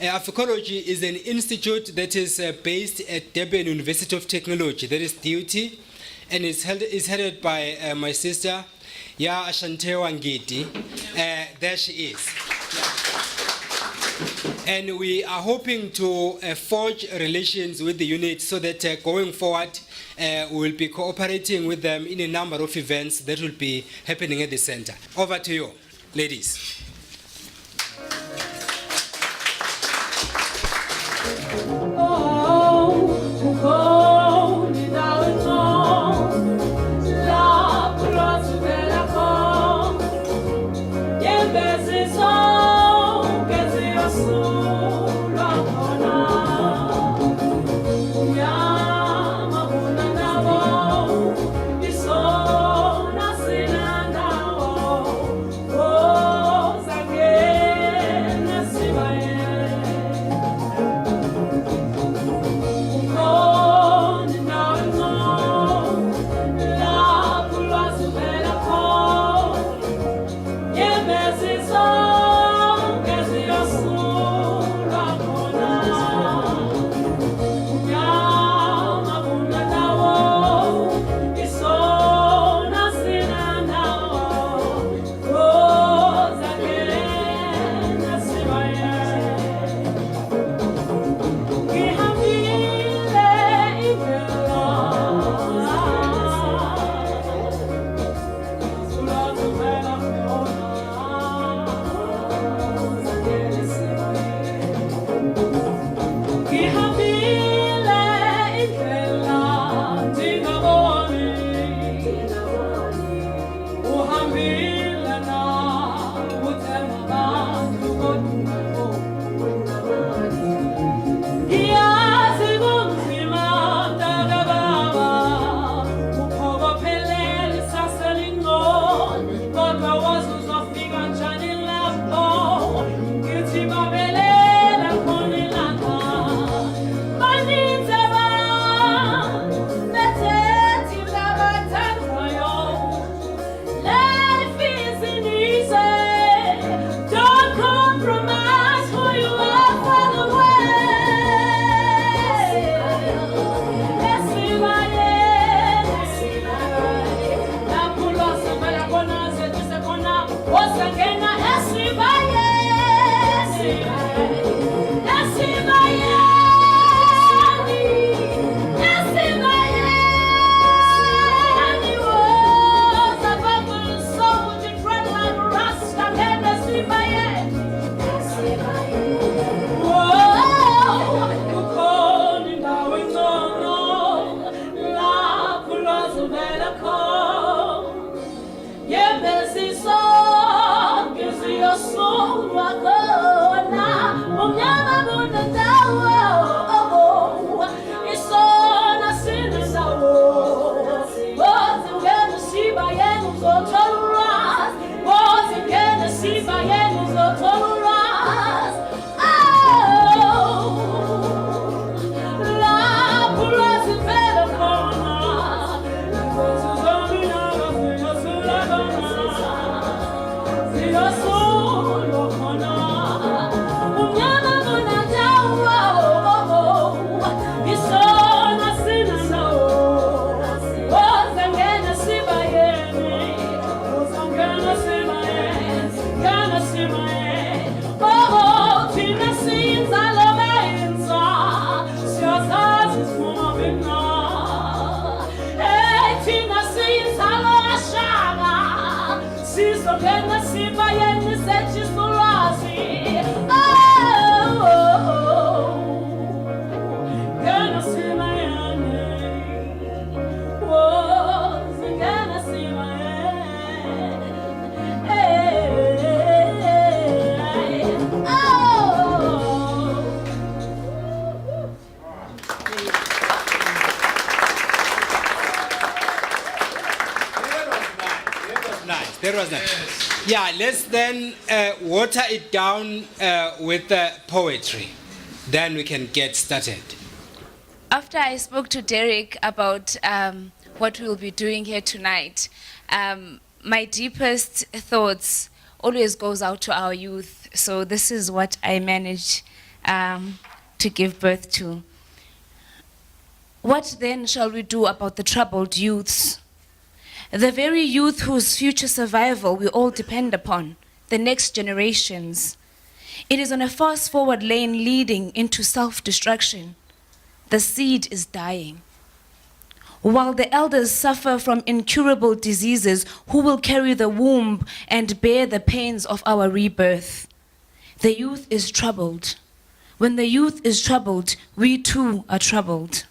Africology is an institute that is based at Durban University of Technology, that is DUT, and is headed by my sister, Ya Ashante Wangiti. There she is. And we are hoping to forge relations with the unit so that going forward, we will be cooperating with them in a number of events that will be happening at the center. Over to you, ladies. That was nice. Yes. Yeah, let's then water it down with poetry. Then we can get started. After I spoke to Derek about what we'll be doing here tonight, my deepest thoughts always goes out to our youth. So this is what I managed to give birth to. What then shall we do about the troubled youths? The very youth whose future survival we all depend upon, the next generations. It is on a fast-forward lane leading into self-destruction. The seed is dying. While the elders suffer from incurable diseases, who will carry the womb and bear the pains of our rebirth? The youth is troubled. When the youth is troubled, we too are troubled.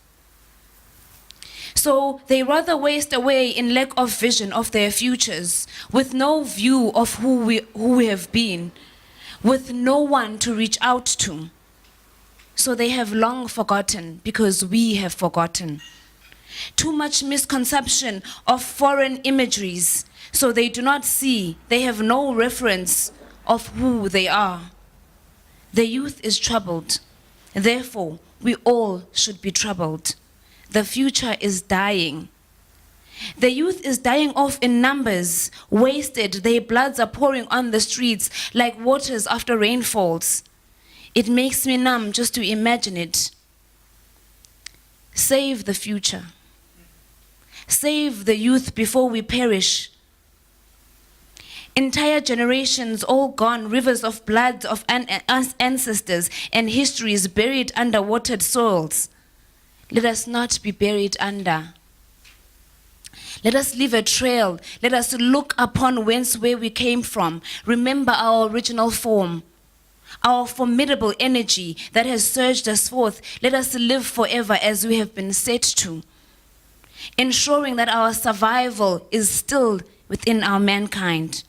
So they rather waste away in lack of vision of their futures, with no view of who we have been, with no one to reach out to. So they have long forgotten because we have forgotten. Too much misconception of foreign imageries, so they do not see, they have no reference of who they are. The youth is troubled, therefore we all should be troubled. The future is dying. The youth is dying off in numbers, wasted, their bloods are pouring on the streets like waters after rainfalls. It makes me numb just to imagine it. Save the future. Save the youth before we perish. Entire generations all gone, rivers of blood of ancestors and histories buried under watered soils. Let us not be buried under. Let us leave a trail. Let us look upon where we came from. Remember our original form, our formidable energy that has surged us forth. Let us live forever as we have been set to, ensuring that our survival is still within our mankind.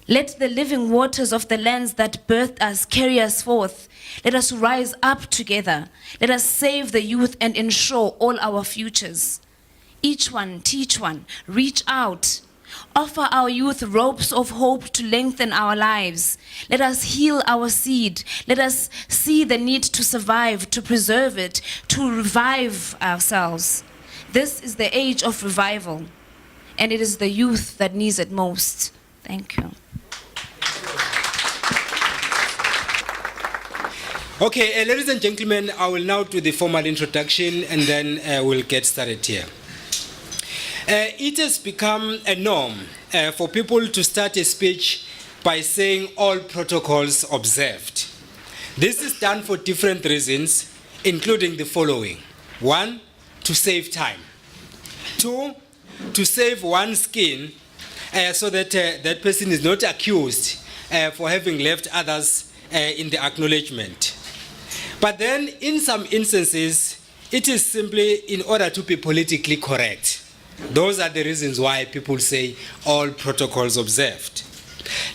Let the living waters of the lands that birthed us carry us forth. Let us rise up together. Let us save the youth and ensure all our futures. Each one, teach one, reach out. Offer our youth ropes of hope to lengthen our lives. Let us heal our seed. Let us see the need to survive, to preserve it, to revive ourselves. This is the age of revival, and it is the youth that needs it most. Thank you. Okay, ladies and gentlemen, I will now do the formal introduction and then we'll get started here. It has become a norm for people to start a speech by saying all protocols observed. This is done for different reasons, including the following. 1, to save time. 2, to save one's skin so that that person is not accused for having left others in the acknowledgement. But then, in some instances, it is simply in order to be politically correct. Those are the reasons why people say all protocols observed.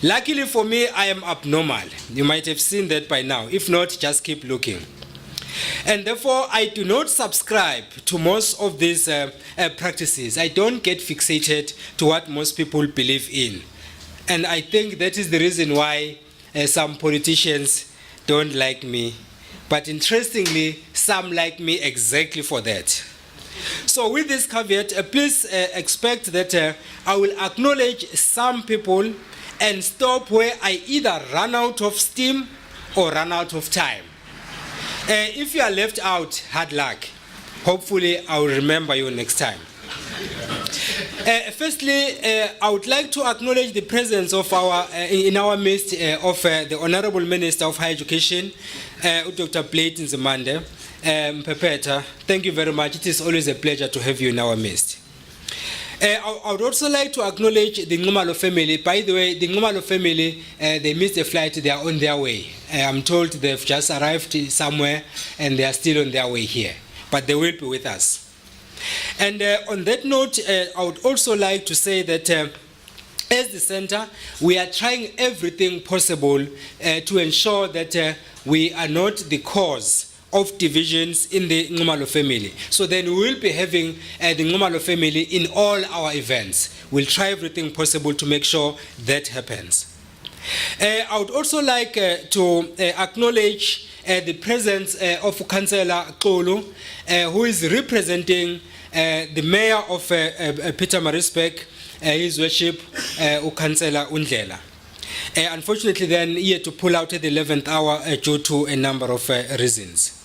Luckily for me, I am abnormal. You might have seen that by now. If not, just keep looking. And therefore, I do not subscribe to most of these practices. I don't get fixated to what most people believe in. And I think that is the reason why some politicians don't like me. But interestingly, some like me exactly for that. So with this caveat, please expect that I will acknowledge some people and stop where I either run out of steam or run out of time. If you are left out, hard luck. Hopefully, I will remember you next time. Firstly, I would like to acknowledge the presence of in our midst of the Honorable Minister of Higher Education, Dr. Blade Nxumalo. Pepeta, thank you very much. It is always a pleasure to have you in our midst. I would also like to acknowledge the Nxumalo family. By the way, the Nxumalo family, they missed a flight. They are on their way. I'm told they've just arrived somewhere and they are still on their way here. But they will be with us. And on that note, I would also like to say that as the center, we are trying everything possible to ensure that we are not the cause of divisions in the Nxumalo family. So then we will be having the Nxumalo family in all our events. We'll try everything possible to make sure that happens. I would also like to acknowledge the presence of Councillor Xolo, who is representing the Mayor of Pietermaritzburg, His Worship, Councillor Ndlela. Unfortunately, then he had to pull out at the 11th hour due to a number of reasons.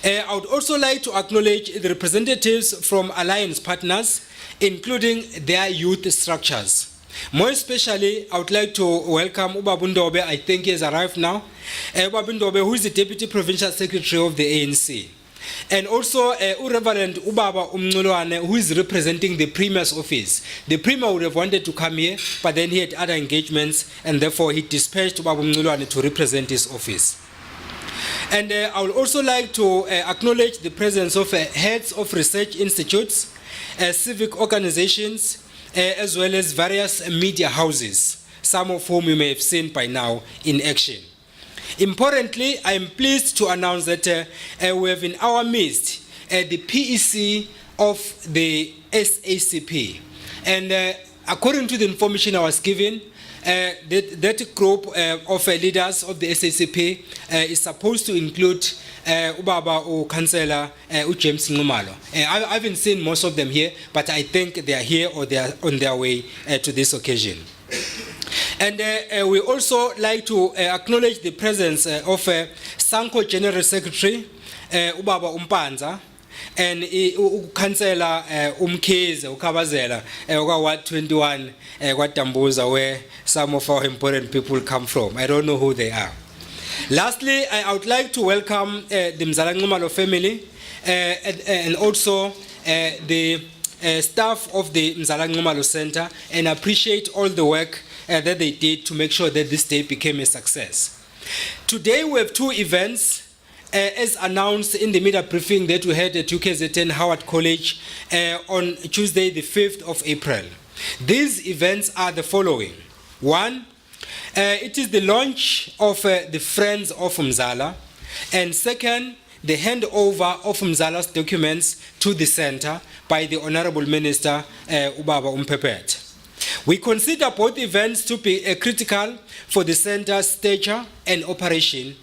I would also like to acknowledge the representatives from Alliance partners, including their youth structures. More especially, I would like to welcome Ubabundobe. I think he has arrived now. Ubabundobe, who is the Deputy Provincial Secretary of the ANC. And also Reverend Ubaba Nxumalo, who is representing the Premier's office. The Premier would have wanted to come here, but then he had other engagements, and therefore he dispatched Ubaba Nxumalo to represent his office. And I would also like to acknowledge the presence of heads of research institutes, civic organizations, as well as various media houses, some of whom you may have seen by now in action. Importantly, I am pleased to announce that we have in our midst the PEC of the SACP. And according to the information I was given, that group of leaders of the SACP is supposed to include Ubaba or Councillor James Nxumalo. I haven't seen most of them here, but I think they are here or they are on their way to this occasion. And we also like to acknowledge the presence of Sanko General Secretary Ubaba Umpanza, and Councillor Umkhize Ukabazela Ward 21 Tambuza, where some of our important people come from. I don't know who they are. Lastly, I would like to welcome the Mzala Nxumalo family and also the staff of the Mzala Nxumalo Center, and appreciate all the work that they did to make sure that this day became a success. Today we have two events as announced in the media briefing that we had at UKZN Howard College on Tuesday the 5th of April. These events are the following. One, it is the launch of the Friends of Mzala, and second, the handover of Mzala's documents to the center by the Honorable Minister Ubaba Umpepet. We consider both events to be critical for the center's stature and operation,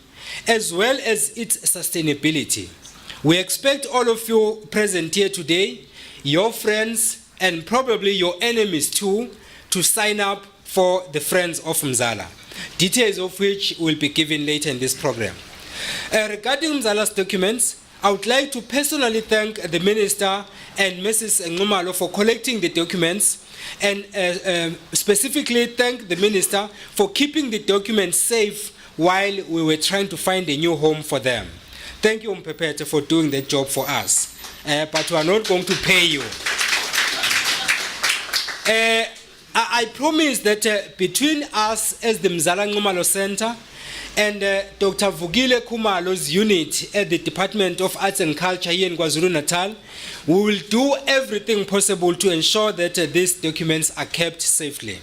as well as its sustainability. We expect all of you present here today, your friends and probably your enemies too, to sign up for the Friends of Mzala, details of which will be given later in this program. Regarding Mzala's documents, I would like to personally thank the Minister and Mrs. Nxumalo for collecting the documents, and specifically thank the Minister for keeping the documents safe while we were trying to find a new home for them. Thank you, Mpepete, for doing that job for us. But we are not going to pay you. I promise that between us as the Mzala Nxumalo Center and Dr. Vugile Khumalo's unit at the Department of Arts and Culture here in KwaZulu-Natal, we will do everything possible to ensure that these documents are kept safely.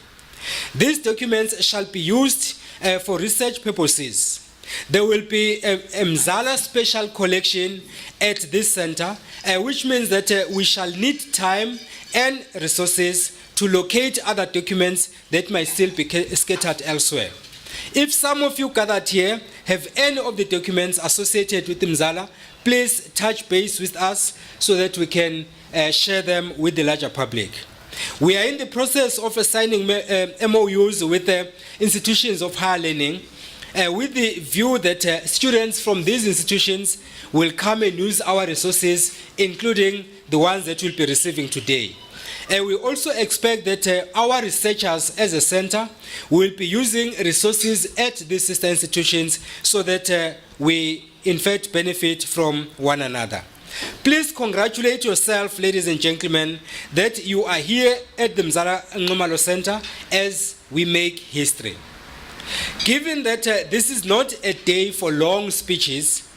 These documents shall be used for research purposes. There will be a Mzala special collection at this center, which means that we shall need time and resources to locate other documents that might still be scattered elsewhere. If some of you gathered here have any of the documents associated with Mzala, please touch base with us so that we can share them with the larger public. We are in the process of signing MOUs with institutions of higher learning with the view that students from these institutions will come and use our resources, including the ones that we'll be receiving today. We also expect that our researchers as a center will be using resources at these sister institutions so that we in fact benefit from one another. Please congratulate yourself, ladies and gentlemen, that you are here at the Mzala Nxumalo Center as we make history. Given that this is not a day for long speeches,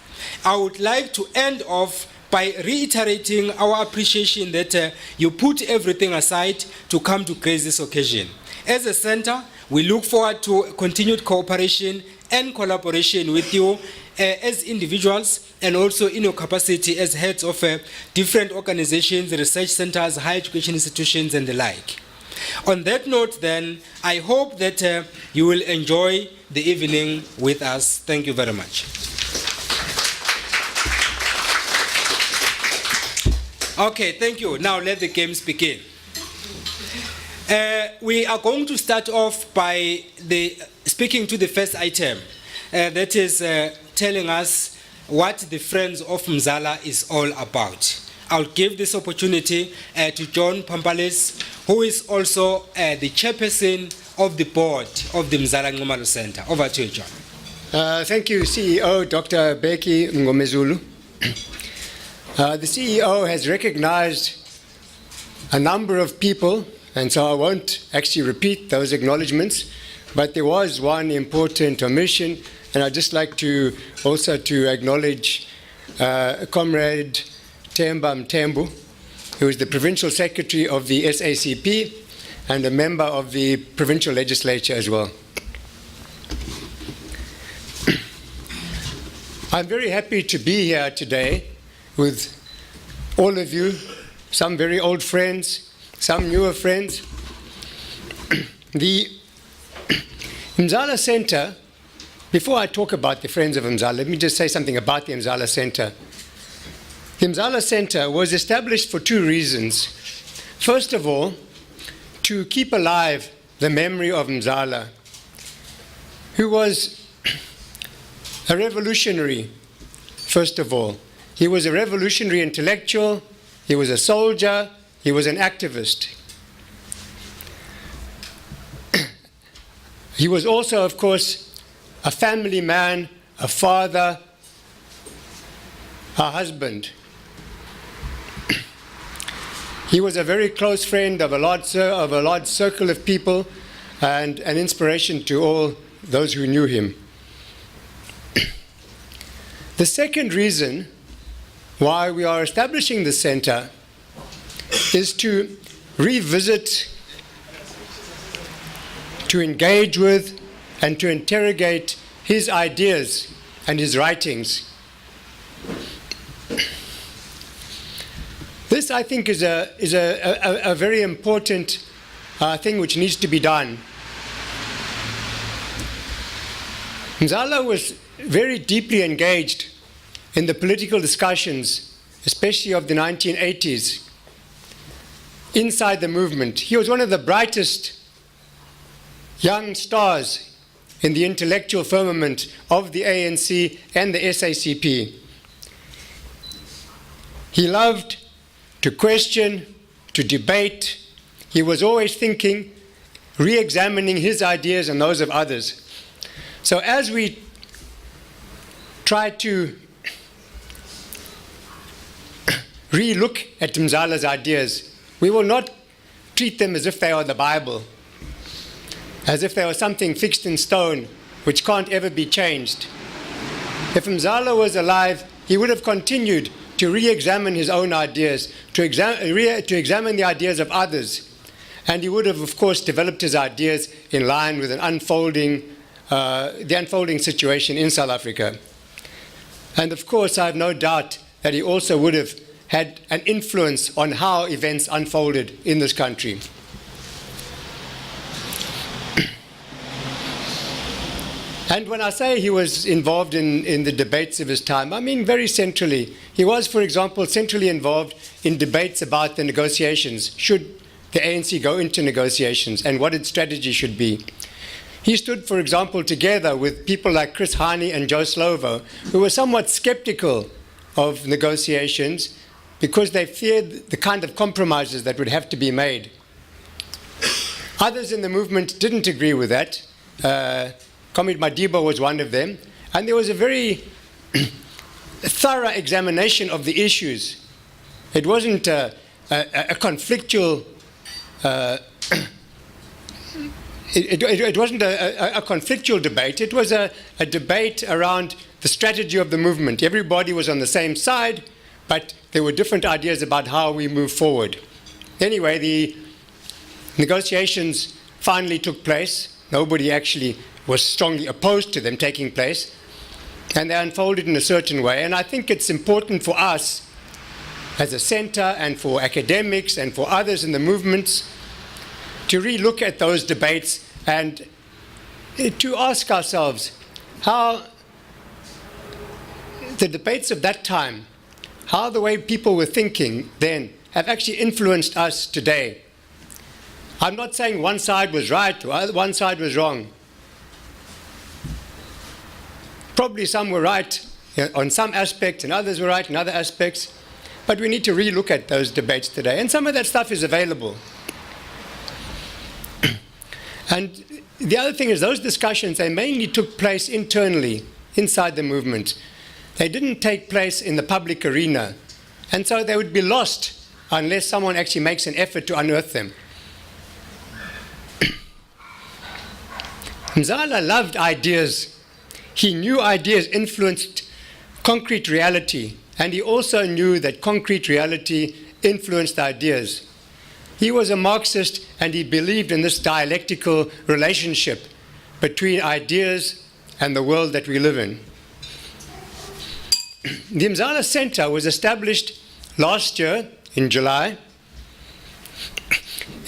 I would like to end off by reiterating our appreciation that you put everything aside to come to grace this occasion. As a center, we look forward to continued cooperation and collaboration with you as individuals and also in your capacity as heads of different organizations, research centers, higher education institutions, and the like. On that note, then, I hope that you will enjoy the evening with us. Thank you very much. Okay, thank you. Now let the games begin. We are going to start off by the speaking to the first item, that is telling us what the Friends of Mzala is all about. I'll give this opportunity to John Pampales, who is also the chairperson of the board of the Mzala Nxumalo Center. Over to you, John. Thank you, CEO Dr. Beki Mngomezulu. The CEO has recognized a number of people, and so I won't actually repeat those acknowledgements, but there was one important omission, and I'd just like to also to acknowledge Comrade Themba Mthembu, who is the Provincial Secretary of the SACP and a member of the Provincial Legislature as well. I'm very happy to be here today with all of you, some very old friends, some newer friends. The Mzala Center, before I talk about the Friends of Mzala, let me just say something about the Mzala Center. The Mzala Center was established for two reasons. First of all, to keep alive the memory of Mzala, who was a revolutionary, first of all. He was a revolutionary intellectual, he was a soldier, he was an activist. He was also, of course, a family man, a father, a husband. He was a very close friend of a large circle of people and an inspiration to all those who knew him. The second reason why we are establishing the center is to revisit, to engage with, and to interrogate his ideas and his writings. This, I think, is a very important thing which needs to be done. Mzala was very deeply engaged in the political discussions, especially of the 1980s, inside the movement. He was one of the brightest young stars in the intellectual firmament of the ANC and the SACP. He loved to question, to debate. He was always thinking, re-examining his ideas and those of others. So as we try to re-look at Mzala's ideas, we will not treat them as if they are the Bible, as if they are something fixed in stone which can't ever be changed. If Mzala was alive, he would have continued to re-examine his own ideas, to examine the ideas of others, and he would have, of course, developed his ideas in line with the unfolding situation in South Africa. And of course, I have no doubt that he also would have had an influence on how events unfolded in this country. And when I say he was involved in the debates of his time, I mean very centrally. He was, for example, centrally involved in debates about the negotiations. Should the ANC go into negotiations and what its strategy should be? He stood, for example, together with people like Chris Hani and Joe Slovo, who were somewhat skeptical of negotiations because they feared the kind of compromises that would have to be made. Others in the movement didn't agree with that. Comrade Madiba was one of them. And there was a very thorough examination of the issues. It wasn't a conflictual It wasn't a conflictual debate. It was a debate around the strategy of the movement. Everybody was on the same side, but there were different ideas about how we move forward. Anyway, the negotiations finally took place. Nobody actually was strongly opposed to them taking place, and they unfolded in a certain way. And I think it's important for us as a center and for academics and for others in the movements to re-look at those debates and to ask ourselves how the debates of that time, how the way people were thinking then have actually influenced us today. I'm not saying one side was right or one side was wrong. Probably some were right on some aspects and others were right in other aspects. But we need to relook at those debates today. And some of that stuff is available. And the other thing is those discussions, they mainly took place internally, inside the movement. They didn't take place in the public arena. And so they would be lost unless someone actually makes an effort to unearth them. Mzala loved ideas. He knew ideas influenced concrete reality, and he also knew that concrete reality influenced ideas. He was a Marxist, and he believed in this dialectical relationship between ideas and the world that we live in. The Mzala Center was established last year in July.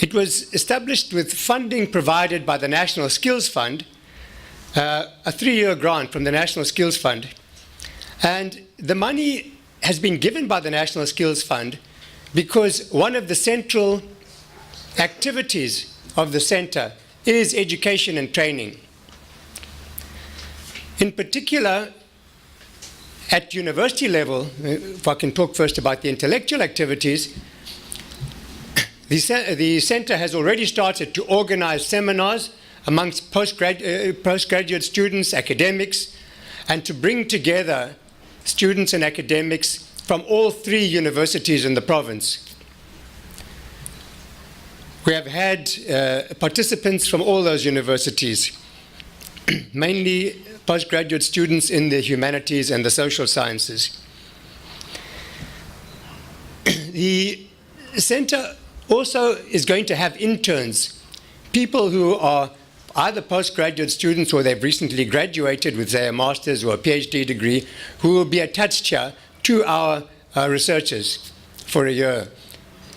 It was established with funding provided by the National Skills Fund, a 3-year grant from the National Skills Fund. And the money has been given by the National Skills Fund because one of the central activities of the center is education and training. In particular, at university level, if I can talk first about the intellectual activities, the center has already started to organize seminars amongst postgraduate students, academics, and to bring together students and academics from all 3 universities in the province. We have had participants from all those universities, mainly postgraduate students in the humanities and the social sciences. The center also is going to have interns, people who are either postgraduate students or they've recently graduated with, say, a master's or a PhD degree, who will be attached here to our researchers for a year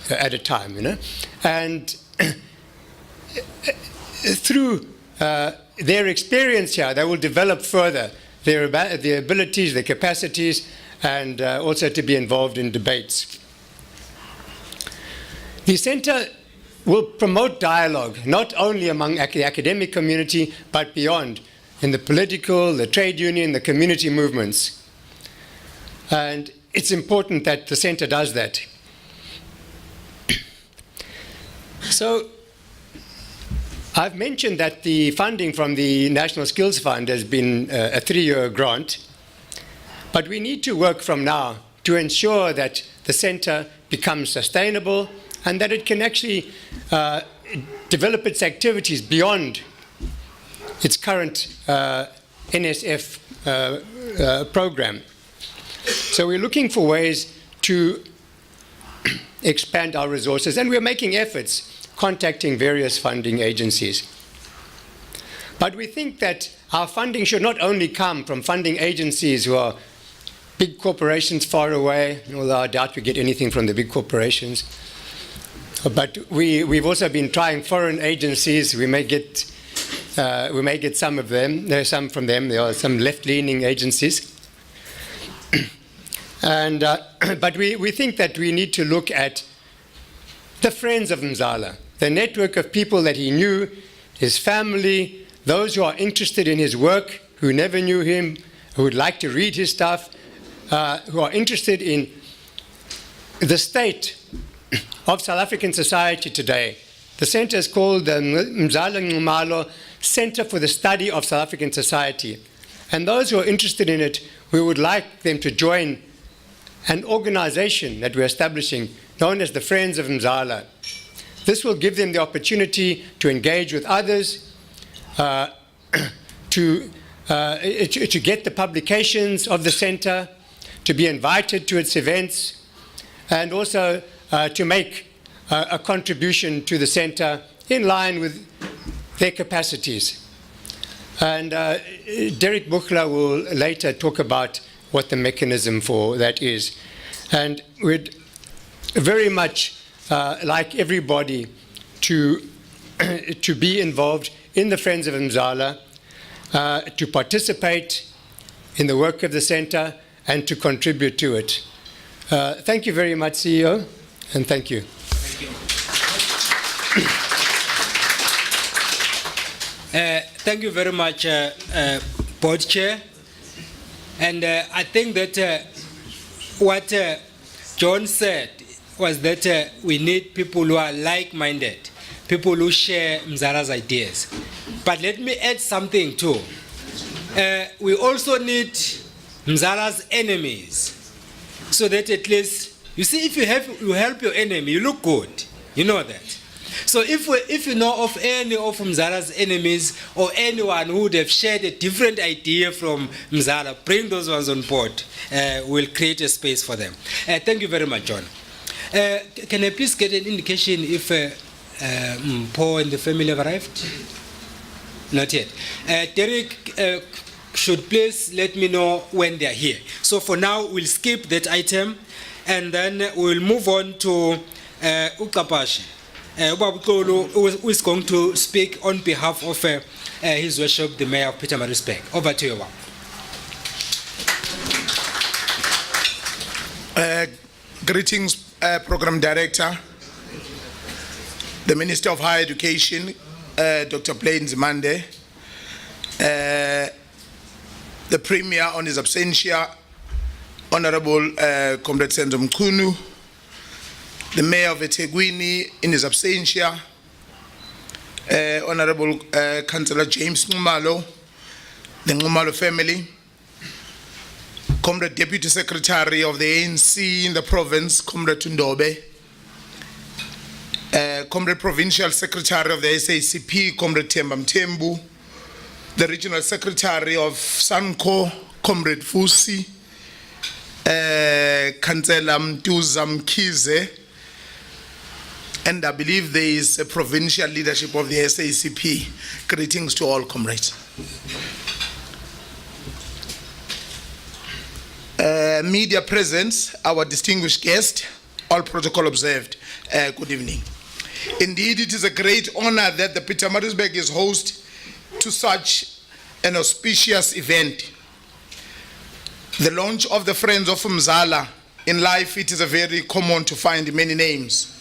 at a time, you know. And through their experience here, they will develop further their abilities, their capacities, and also to be involved in debates. The center will promote dialogue, not only among the academic community, but beyond, in the political, the trade union, the community movements. And it's important that the center does that. So, I've mentioned that the funding from the National Skills Fund has been a 3-year grant, but we need to work from now to ensure that the center becomes sustainable and that it can actually develop its activities beyond its current NSF program. So we're looking for ways to expand our resources, and we're making efforts, contacting various funding agencies. But we think that our funding should not only come from funding agencies who are big corporations far away, although I doubt we get anything from the big corporations. But we've also been trying foreign agencies. We may get some of them. There are some from them. There are some left-leaning agencies. And but we think that we need to look at the friends of Mzala, the network of people that he knew, his family, those who are interested in his work, who never knew him, who would like to read his stuff, who are interested in the state of South African society today. The center is called the Mzala Nxumalo Center for the Study of South African Society. And those who are interested in it, we would like them to join an organization that we're establishing known as the Friends of Mzala. This will give them the opportunity to engage with others, to get the publications of the center, to be invited to its events, and also to make a contribution to the center in line with their capacities. And Derek Buchler will later talk about what the mechanism for that is. And we'd very much like everybody to be involved in the Friends of Mzala, to participate in the work of the center, and to contribute to it. Thank you very much, CEO, and thank you. Thank you very much, Board Chair. And I think that what John said was that we need people who are like-minded, people who share Mzala's ideas. But let me add something too. We also need Mzala's enemies, so that at least, you see, if you help your enemy, you look good. You know that. So if you know of any of Mzala's enemies or anyone who would have shared a different idea from Mzala, bring those ones on board. We'll create a space for them. Thank you very much, John. Can I please get an indication if Paul and the family have arrived? Not yet. Derek should please let me know when they are here. So for now, we'll skip that item, and then we'll move on to Ukapashi, who is going to speak on behalf of His Worship, the Mayor of Pietermaritzburg. Over to you, Wam. Greetings, Program Director, the Minister of Higher Education, Dr. Nxumalo, the Premier on his absentia, Honorable Comrade Senzo Mchunu, the Mayor of eThekwini in his absentia, Honorable Councillor James Nxumalo, the Nxumalo family, Comrade Deputy Secretary of the ANC in the province, Comrade Tundobe, Comrade Provincial Secretary of the SACP, Comrade Themba Mthembu, the Regional Secretary of SANCO, Comrade Fusi, Councillor Mtuza Mkhize, and I believe there is a provincial leadership of the SACP. Greetings to all, comrades. Media presence, our distinguished guest, all protocol observed, good evening. Indeed, it is a great honor that the Pietermaritzburg is host to such an auspicious event. The launch of the Friends of Mzala. In life, it is very common to find many names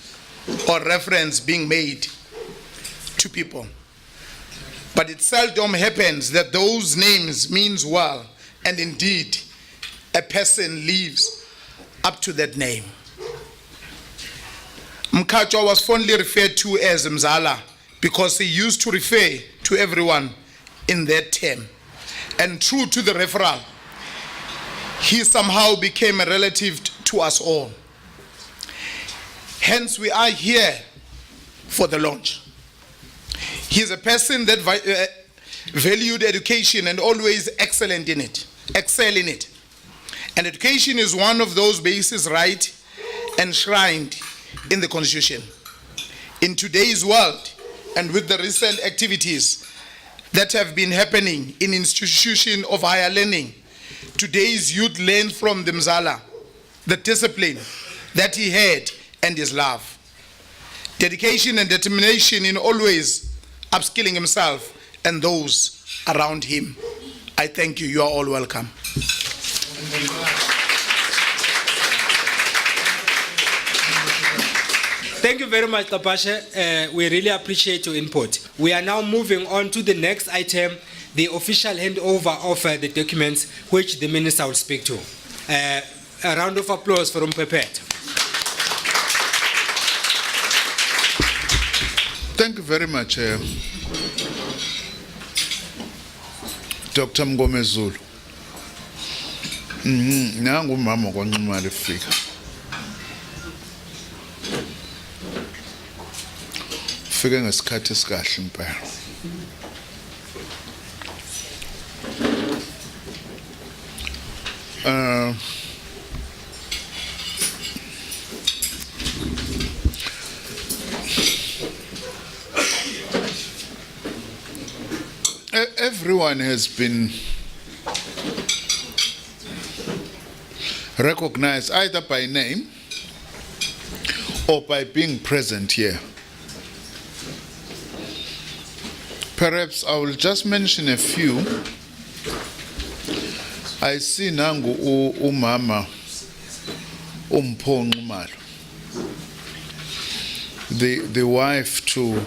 or reference being made to people. But it seldom happens that those names means well, and indeed, a person lives up to that name. Mkhatshwa was fondly referred to as Mzala because he used to refer to everyone in that term. And true to the referral, he somehow became a relative to us all. Hence, we are here for the launch. He's a person that valued education and always excel in it. And education is one of those basic rights enshrined in the Constitution. In today's world, and with the recent activities that have been happening in institutions of higher learning, today's youth learn from the Mzala the discipline that he had and his love, dedication and determination in always upskilling himself and those around him. I thank you. You are all welcome. Thank you very much, Kapashe. We really appreciate your input. We are now moving on to the next item, the official handover of the documents which the Minister will speak to. A round of applause for Mpepet. Thank you very much, Dr. Mngomezulu. Nangu mama kwa Nxumalo efika. Fike ngesikhathi esikahle impela. Everyone has been recognized either by name or by being present here. Perhaps I will just mention a few. I see nangu umama Mpho Nxumalo, the wife to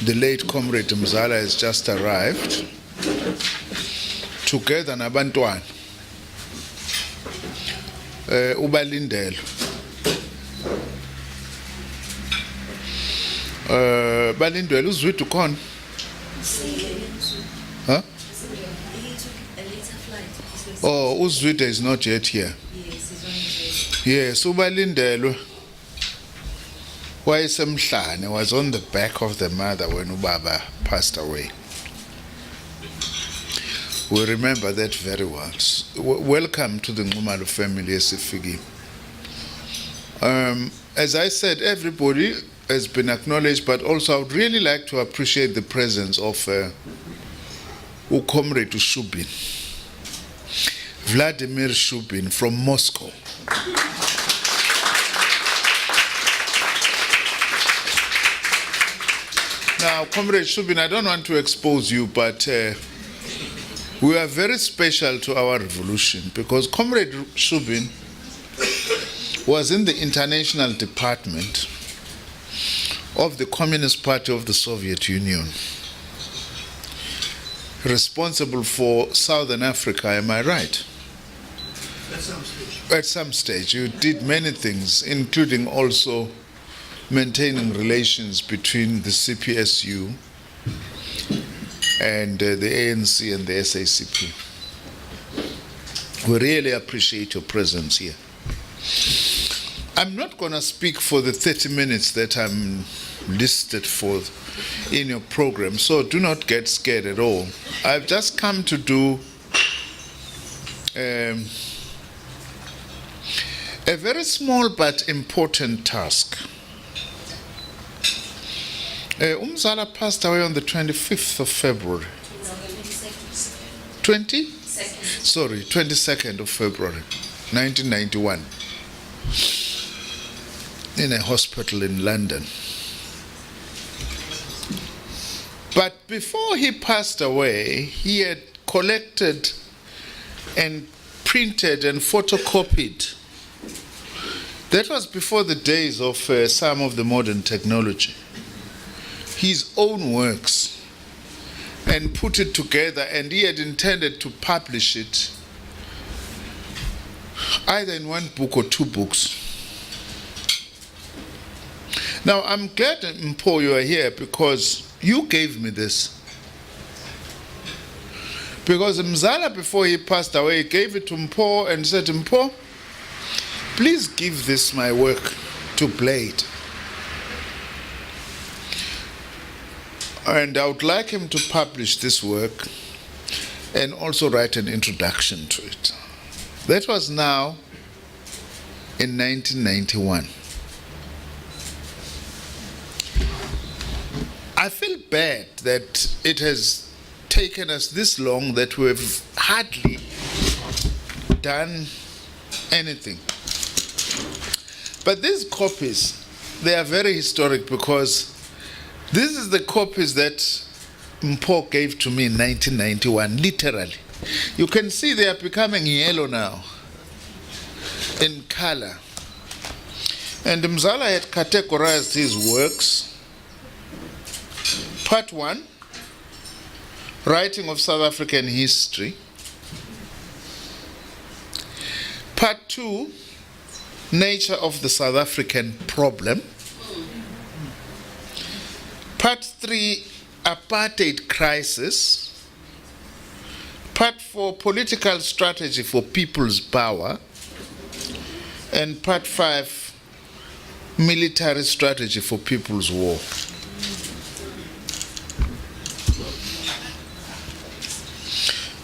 the late Comrade Mzala has just arrived, together nabantwana. ubalindelo. Balindwele uzwide ukhona? Huh? Oh, uzwide is not yet here. Yes, ubalindelwe wayesemhlane, was on the back of the mother when ubaba passed away. We remember that very well. Welcome to the Nxumalo family, Esifigi. As I said, everybody has been acknowledged, but also I would really like to appreciate the presence of Comrade Shubin, Vladimir Shubin from Moscow. Now, Comrade Shubin, I don't want to expose you, but we are very special to our revolution because Comrade Shubin was in the international department of the Communist Party of the Soviet Union, responsible for Southern Africa, am I right? At some stage. You did many things, including also maintaining relations between the CPSU and the ANC and the SACP. We really appreciate your presence here. I'm not going to speak for the 30 minutes that I'm listed for in your program, so do not get scared at all. I've just come to do a very small but important task. Mzala passed away on the 25th of February. 22nd of February, 1991, in a hospital in London. But before he passed away, he had collected and printed and photocopied. That was before the days of some of the modern technology. His own works, and put it together, and he had intended to publish it either in one book or two books. Now, I'm glad, Mpo, you are here because you gave me this. Because Mzala, before he passed away, gave it to Mpo and said, Mpo, please give this my work to Blade. And I would like him to publish this work and also write an introduction to it. That was now in 1991. I feel bad that it has taken us this long that we've hardly done anything. But these copies, they are very historic because this is the copies that Mpo gave to me in 1991, literally. You can see they are becoming yellow now, in color. And Mzala had categorized his works. Part 1, writing of South African history. Part 2, nature of the South African problem. Part 3, apartheid crisis. Part 4, political strategy for people's power. And Part 5, military strategy for people's war.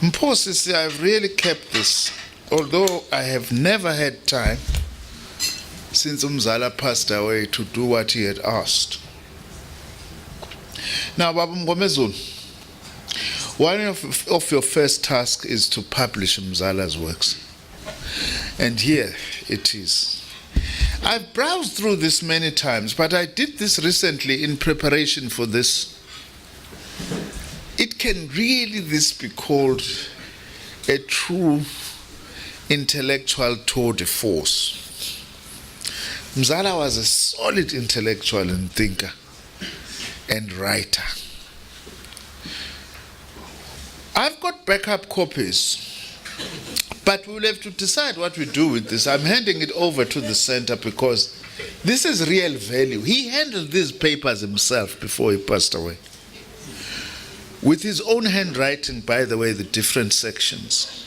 Mposisi, I've really kept this, although I have never had time since Mzala passed away to do what he had asked. Now, Baba Mngomezulu, one of your first tasks is to publish Mzala's works. And here it is. I've browsed through this many times, but I did this recently in preparation for this. It can really this be called a true intellectual tour de force. Mzala was a solid intellectual and thinker and writer. I've got backup copies, But we'll have to decide what we do with this. I'm handing it over to the center because this is real value. He handled these papers himself before he passed away. With his own handwriting, by the way, the different sections.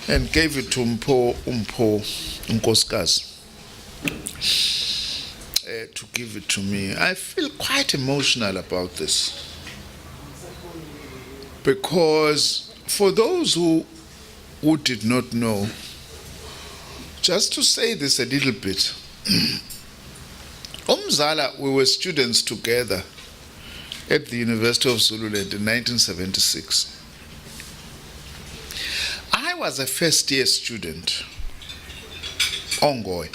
And gave it to Nkosikazi to give it to me. I feel quite emotional about this. Because for those who did not know, just to say this a little bit, Mzala, we were students together at the University of Zululand in 1976. I was a first-year student, Ongoy,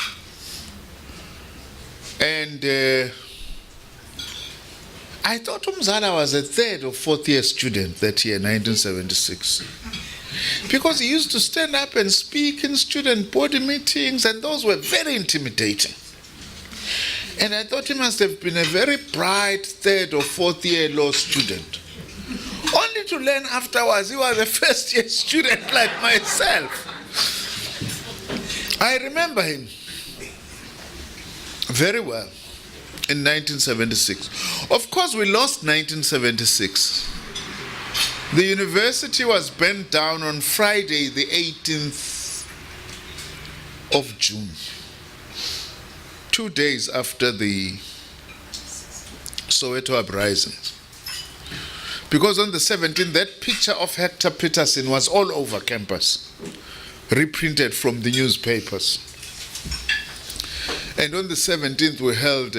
and I thought Mzala was a third or fourth-year student that year, 1976. Because he used to stand up and speak in student body meetings, and those were very intimidating. And I thought he must have been a very bright third or fourth year law student. Only to learn afterwards he was a first year student like myself. I remember him very well in 1976. Of course, we lost 1976. The university was burnt down on Friday, the 18th of June, 2 days after the Soweto uprisings. Because on the 17th, that picture of Hector Peterson was all over campus, reprinted from the newspapers. And on the 17th, we held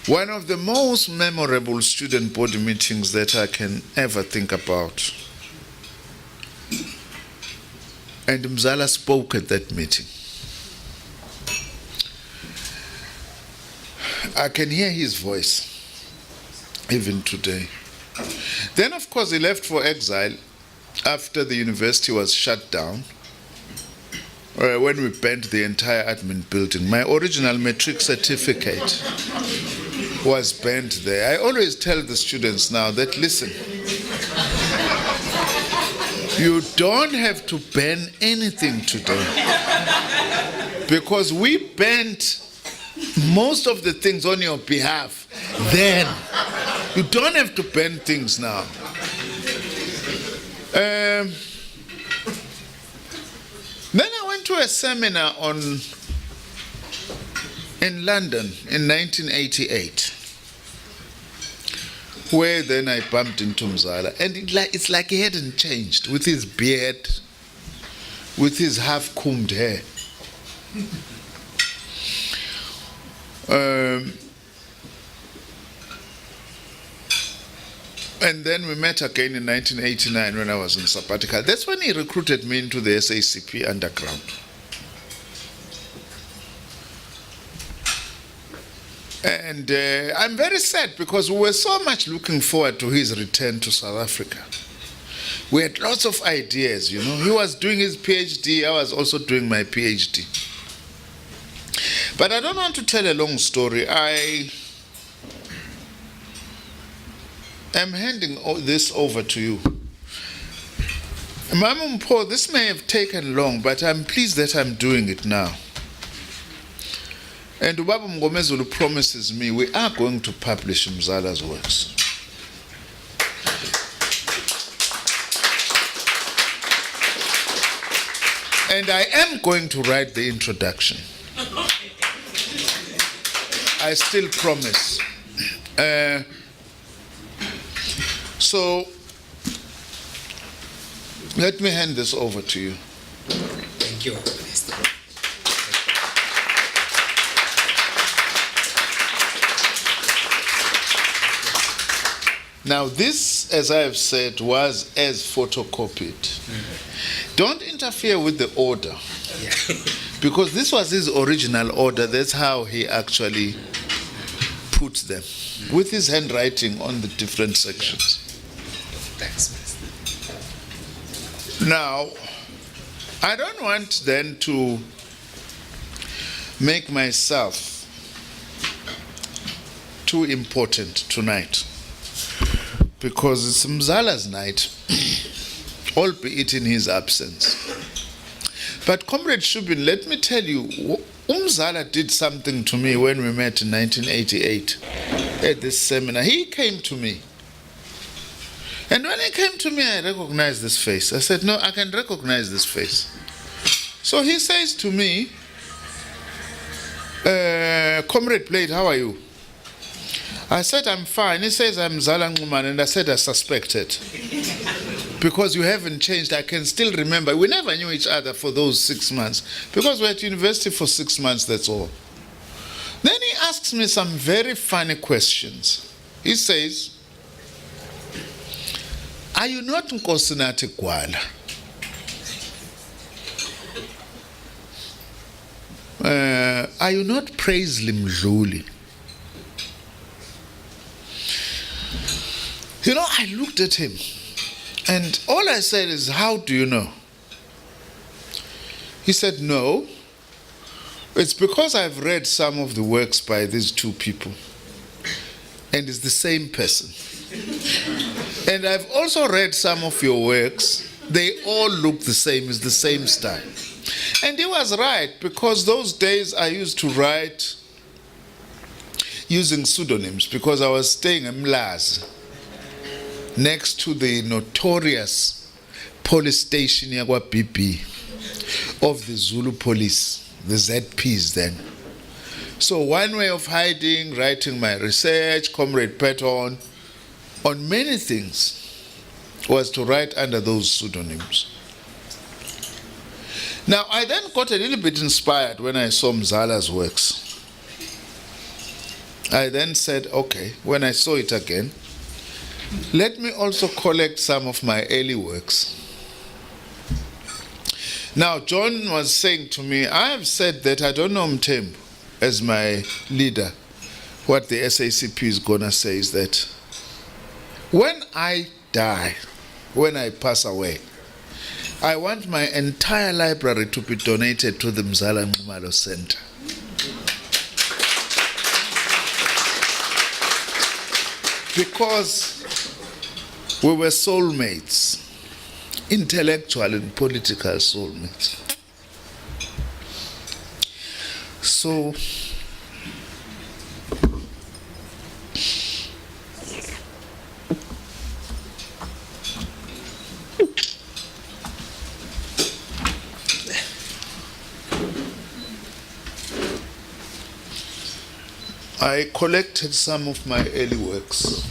one of the most memorable student body meetings that I can ever think about. And Mzala spoke at that meeting. I can hear his voice even today. Then, of course, he left for exile after the university was shut down, when we burnt the entire admin building. My original matric certificate was burnt there. I always tell the students now that, listen, you don't have to burn anything today, because we burnt most of the things on your behalf then. You don't have to burn things now. Then I went to a seminar in London in 1988, where then I bumped into Mzala, and it's like he hadn't changed, with his beard, with his half-combed hair. And then we met again in 1989 when I was in sabbatical. That's when he recruited me into the SACP underground. And I'm very sad because we were so much looking forward to his return to South Africa. We had lots of ideas, you know. He was doing his PhD, I was also doing my PhD. But I don't want to tell a long story. I am handing this over to you. Mama Mpho, this may have taken long, but I'm pleased that I'm doing it now. And Ubaba Mngomezulu promises me we are going to publish Mzala's works. And I am going to write the introduction. I still promise. So, let me hand this over to you. Thank you. Now this, as I have said, was as photocopied. Mm-hmm. Don't interfere with the order. Yeah. Because this was his original order. That's how he actually put them, with his handwriting on the different sections. Thanks. Now, I don't want then to make myself too important tonight, because it's Mzala's night albeit in his absence. But Comrade Shubin, let me tell you, Mzala did something to me when we met in 1988 at this seminar. He came to me. And when he came to me, I recognized this face. I said, no, I can recognize this face. So he says to me, Comrade Blade, how are you? I said, I'm fine. He says, I'm Mzala Nxumalo. And I said, I suspected. Because you haven't changed. I can still remember. We never knew each other for those 6 months. Because we were at university for 6 months, that's all. Then he asks me some very funny questions. He says, are you not Nkosinati Gala? Are you not Paisley Mdluli? You know, I looked at him, and all I said is, how do you know? He said, no, it's because I've read some of the works by these two people, and it's the same person. And I've also read some of your works. They all look the same, it's the same style. And he was right, because those days I used to write using pseudonyms, because I was staying in Mlazi, next to the notorious police station Yagwa BP of the Zulu police, the ZPs then. So one way of hiding, writing my research, Comrade Patton, on many things, was to write under those pseudonyms. Now, I then got a little bit inspired when I saw Mzala's works. I then said, okay, when I saw it again, let me also collect some of my early works. Now, John was saying to me, I have said that I don't know Mthembu as my leader. What the SACP is going to say is that when I die, when I pass away, I want my entire library to be donated to the Mzala Nxumalo Center. Because we were soulmates, intellectual and political soulmates. So, I collected some of my early works.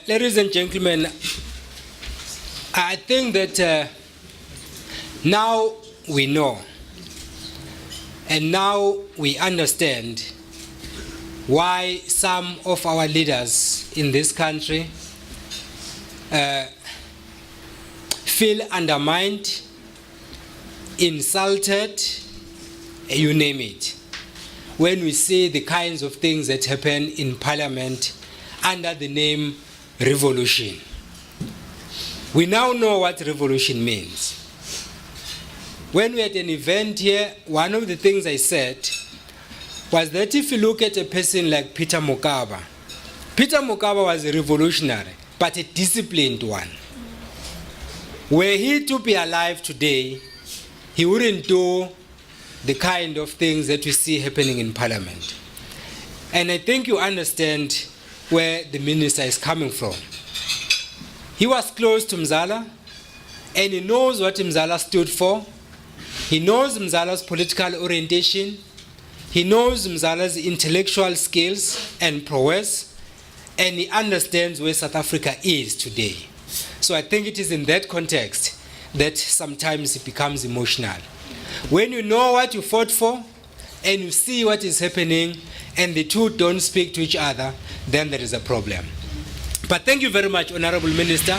Ladies and gentlemen, I think that now we know and now we understand why some of our leaders in this country feel undermined, insulted, you name it, when we see the kinds of things that happen in Parliament under the name revolution. We now know what revolution means. When we had an event here, one of the things I said was that if you look at a person like Peter Mokaba was a revolutionary, but a disciplined one. Were he to be alive today, he wouldn't do the kind of things that we see happening in Parliament. And I think you understand where the minister is coming from. He was close to Mzala, and he knows what Mzala stood for. He knows Mzala's political orientation. He knows Mzala's intellectual skills and prowess, and he understands where South Africa is today. So I think it is in that context that sometimes it becomes emotional. When you know what you fought for, and you see what is happening and the two don't speak to each other, then there is a problem. But thank you very much, Honorable Minister.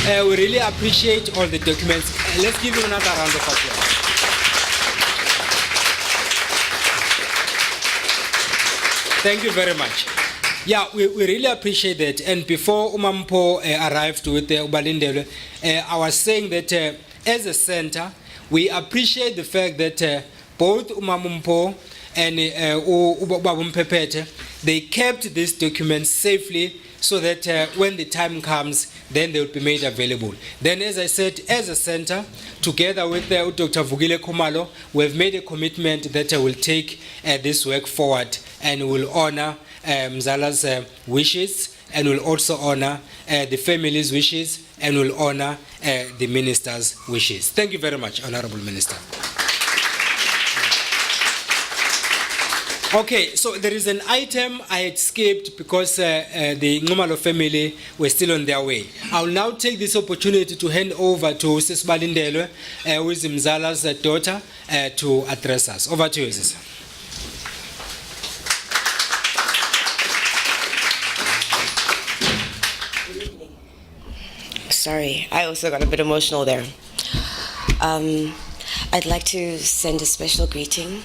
We really appreciate all the documents. Let's give you another round of applause. Thank you very much. Yeah, we really appreciate that. And before Umampo arrived with Ubalindele, I was saying that as a center, we appreciate the fact that both Umamumpo and Ubabumpepete, they kept these documents safely so that when the time comes, then they will be made available. Then, as I said, as a center, together with Dr. Vugile Nxumalo, we have made a commitment that will take this work forward and will honor Mzala's wishes, and will also honor the family's wishes, and will honor the minister's wishes. Thank you very much, Honorable Minister. Okay, so there is an item I had skipped because the Nxumalo family were still on their way. I will now take this opportunity to hand over to Sis Balindele, who is Mzala's daughter, to address us. Over to you, Sis. Sorry, I also got a bit emotional there. I'd like to send a special greeting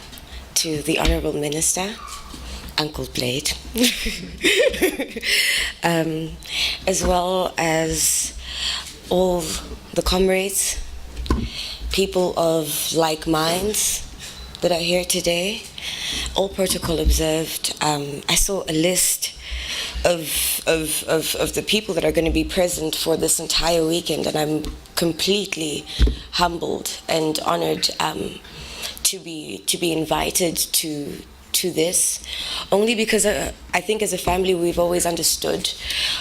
to the Honorable Minister, Uncle Blade, as well as all the comrades, people of like minds that are here today, all protocol observed. I saw a list of the people that are going to be present for this entire weekend, and I'm completely humbled and honored to be invited to this, only because I think as a family we've always understood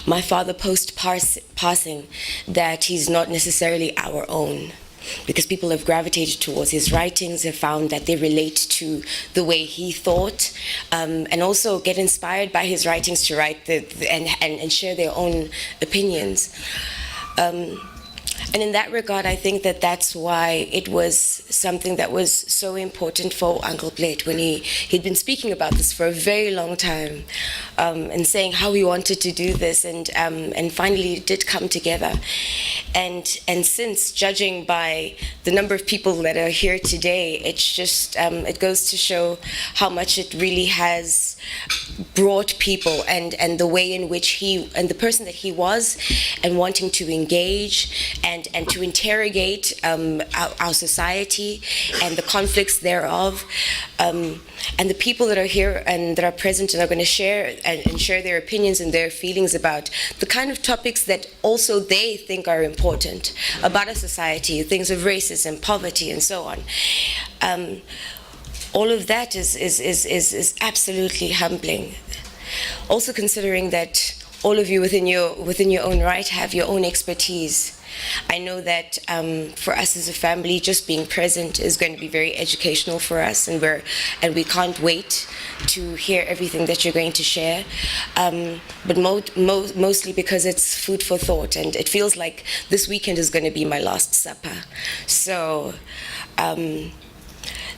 my father post-passing that he's not necessarily our own, because people have gravitated towards his writings, have found that they relate to the way he thought, and also get inspired by his writings to write and share their own opinions. And in that regard, I think that that's why it was something that was so important for Uncle Blade when he'd been speaking about this for a very long time, and saying how he wanted to do this, and finally it did come together. And since, judging by the number of people that are here today, it's just it goes to show how much it really has brought people, and the way in which he and the person that he was, and wanting to engage and to interrogate our society and the conflicts thereof, and the people that are here and that are present and are going to share and share their opinions and their feelings about the kind of topics that also they think are important about a society, things of racism, poverty, and so on. All of that is absolutely humbling. Also considering that all of you within your own right have your own expertise. I know that for us as a family, just being present is going to be very educational for us, and we can't wait to hear everything that you're going to share. But mostly because it's food for thought, and it feels like this weekend is going to be my last supper. So.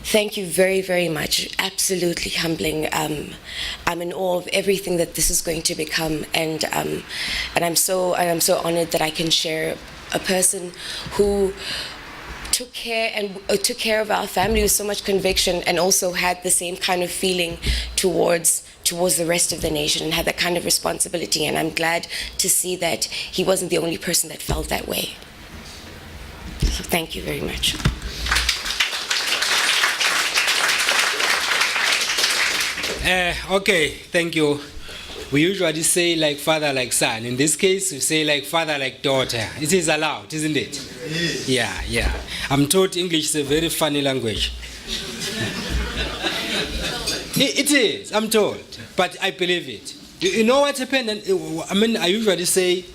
Thank you very, very much. Absolutely humbling. I'm in awe of everything that this is going to become, and I'm so honored that I can share a person who took care of our family with so much conviction, and also had the same kind of feeling towards the rest of the nation, and had that kind of responsibility. And I'm glad to see that he wasn't the only person that felt that way. So thank you very much. Okay, thank you. We usually say like father, like son. In this case, we say like father, like daughter. It is allowed, isn't it? Yeah. I'm told English is a very funny language. It is, I'm told, but I believe it. You know what happened? I usually say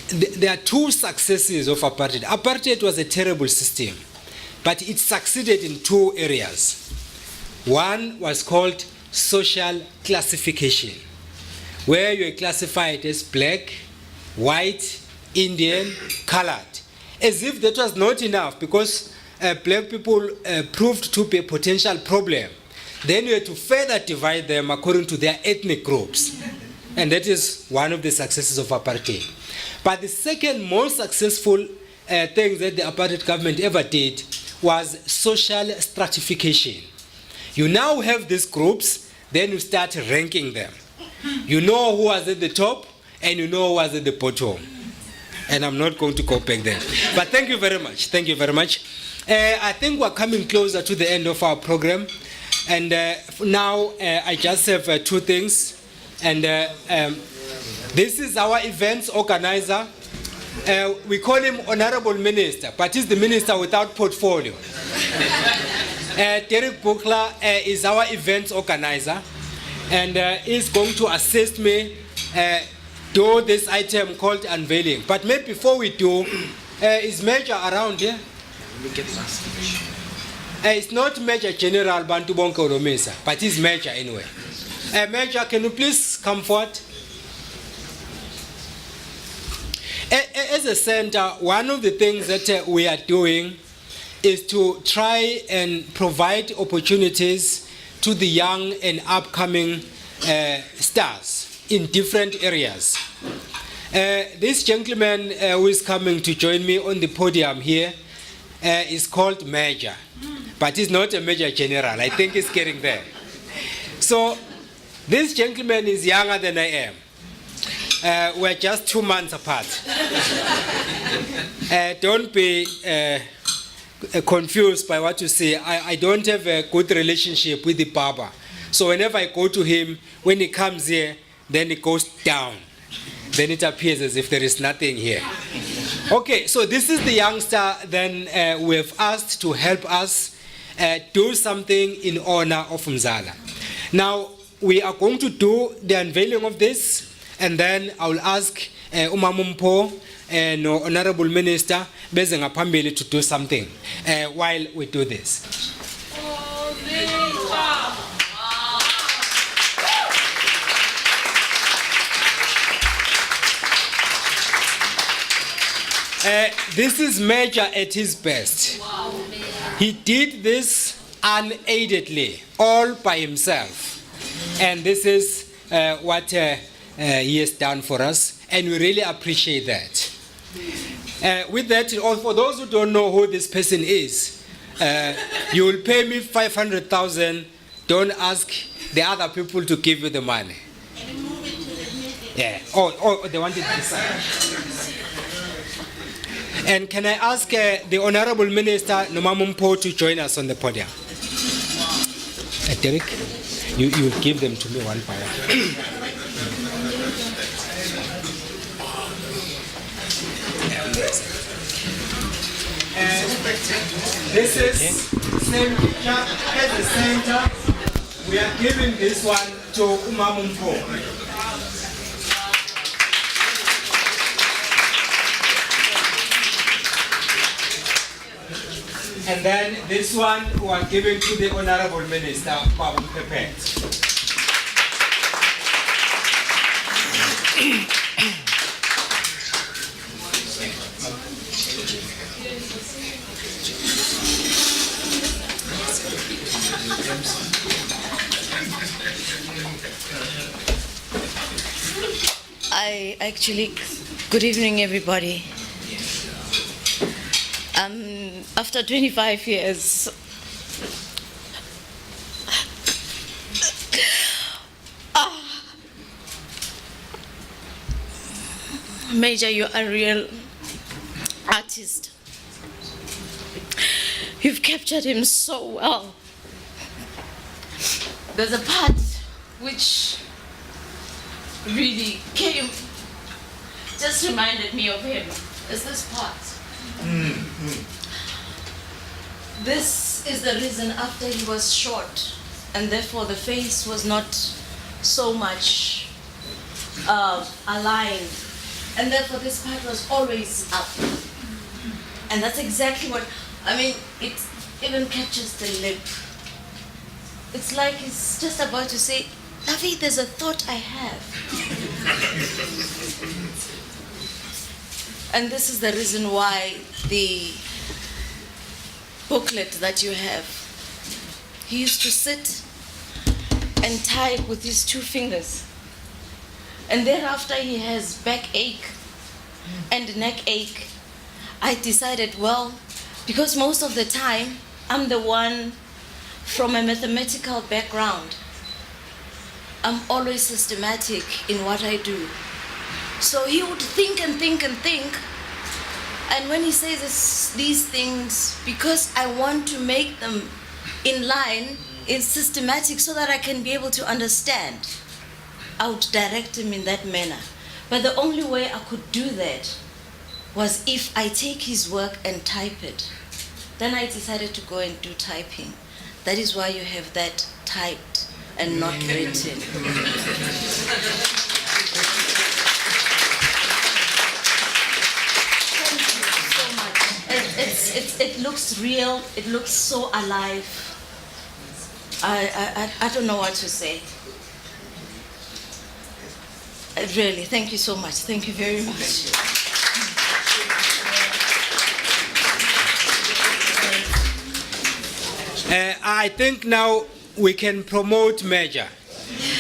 there are two successes of apartheid. Apartheid was a terrible system, but it succeeded in two areas. One was called social classification, where you are classified as black, white, Indian, colored, as if that was not enough, because black people proved to be a potential problem. Then you had to further divide them according to their ethnic groups. And that is one of the successes of apartheid. But the second most successful thing that the apartheid government ever did was social stratification. You now have these groups, then you start ranking them. You know who was at the top, and you know who was at the bottom. And I'm not going to go back there. But thank you very much. Thank you very much. I think we're coming closer to the end of our program. And now I just have two things. And this is our events organizer. We call him Honorable Minister, but he's the minister without portfolio. Derek Bukla is our events organizer, and he's going to assist me do this item called unveiling. But maybe before we do, is Major around here? It's not Major General Bantu Bonko Romesa, but he's Major anyway. Major, can you please come forward? As a center, one of the things that we are doing is to try and provide opportunities to the young and upcoming stars in different areas. This gentleman who is coming to join me on the podium here is called Major, but he's not a Major General. I think he's getting there. So this gentleman is younger than I am. We're just 2 months apart. Don't be confused by what you say. I don't have a good relationship with the barber. So whenever I go to him, when he comes here, then it goes down. Then it appears as if there is nothing here. Okay, so this is the youngster then we have asked to help us do something in honor of Mzala. Now, we are going to do the unveiling of this, and then I will ask Umamumpo and Honorable Minister Bezenga Pambili to do something while we do this. This is Major at his best. He did this unaidedly, all by himself. And this is what he has done for us, and we really appreciate that. With that, for those who don't know who this person is, you will pay me 500,000. Don't ask the other people to give you the money. Yeah. Oh, they wanted this side. And can I ask the Honorable Minister Nxumalo to join us on the podium? Derek, you give them to me one by one. This is same picture at the center. We are giving this one to Umamumpo. And then this one we are giving to the Honorable Minister, Babu Pepet. Good evening, everybody. After 25 years, Major, you're a real artist. You've captured him so well. There's a part which really just reminded me of him. Is this part. This is the reason after he was shot, and therefore the face was not so much aligned, and therefore this part was always up. And that's exactly what, it even catches the lip. It's like he's just about to say, Navi, there's a thought I have. And this is the reason why the booklet that you have, he used to sit and type with his 2 fingers. And thereafter he has backache and neck ache. I decided, well, because most of the time I'm the one from a mathematical background, I'm always systematic in what I do. So he would think and think and think. And when he says these things, because I want to make them in line, in systematic, so that I can be able to understand, I would direct him in that manner. But the only way I could do that was if I take his work and type it. Then I decided to go and do typing. That is why you have that typed and not written. Thank you so much. It looks real. It looks so alive. I don't know what to say. Really, thank you so much. Thank you very much. I think now we can promote Major.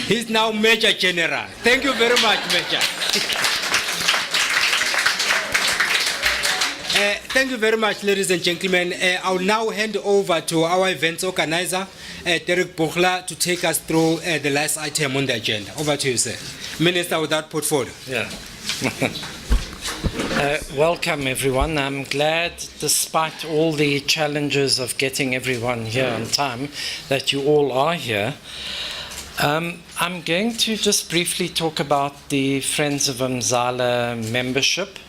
He's now Major General. Thank you very much, Major. Thank you very much, ladies and gentlemen. I'll now hand over to our events organizer, Derek Buchla, to take us through the last item on the agenda. Over to you, sir. Minister without portfolio. Yeah. Welcome, everyone. I'm glad, despite all the challenges of getting everyone here on time, that you all are here. I'm going to just briefly talk about the Friends of Mzala membership.